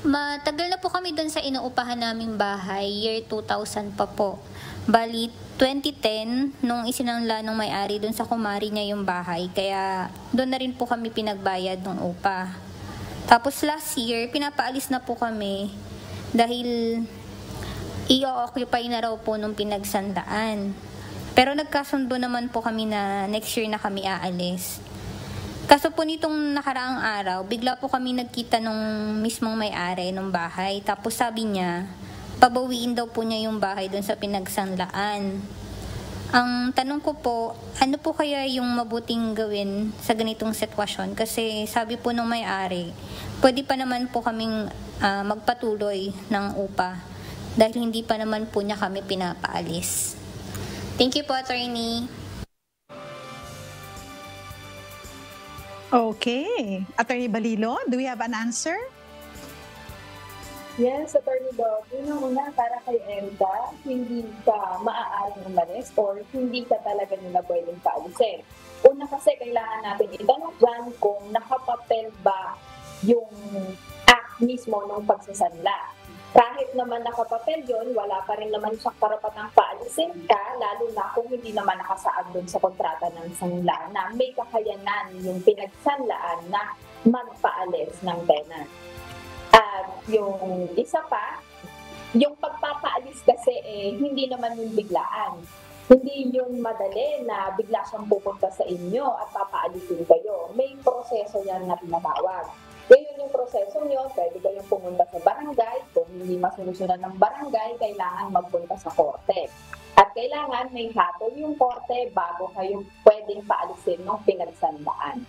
Matagal na po kami do'n sa inuupahan naming bahay, year 2000 pa po. Bali, 2010, nung isinangla nung may-ari do'n sa kumari niya yung bahay, kaya do'n na rin po kami pinagbayad ng upa. Tapos last year, pinapaalis na po kami dahil i-occupy na raw po nung pinagsandaan. Pero nagkasundo naman po kami na next year na kami aalis. Kaso po nitong nakaraang araw, bigla po kami nagkita nung mismong may-ari ng bahay. Tapos sabi niya, pabawiin daw po niya yung bahay doon sa pinagsanlaan. Ang tanong ko po, ano po kaya yung mabuting gawin sa ganitong sitwasyon? Kasi sabi po nung may-ari, pwede pa naman po kaming magpatuloy ng upa dahil hindi pa naman po niya kami pinapaalis. Thank you po, attorney. Okay. Attorney Balilo, do we have an answer? Yes, Attorney Bob. Una, para kay Elda, hindi ka maaaring umalis or hindi ka talaga nila pwedeng paalisin. Una kasi kailangan natin itanong dyan kung nakapapel ba yung act mismo ng pagsasanla. Kahit naman nakapapel yun, wala pa rin naman siyang karapatang paalisin ka, lalo na kung hindi naman nakasaad dun sa kontrata ng sanla na may kakayanan yung pinagsanlaan na magpaalis ng tenant. At yung isa pa, yung pagpapaalis kasi hindi naman yung biglaan. Hindi yung madali na bigla siyang pupunta sa inyo at papaalisin kayo. May proseso yan na tinatawag. Ngayon yung proseso nyo, pwede kayong pumunta sa barangay. Kung hindi masolusyonan ng barangay, kailangan magpunta sa korte. At kailangan may hatol yung korte bago kayo pwedeng paalisin ng pinagsandaan.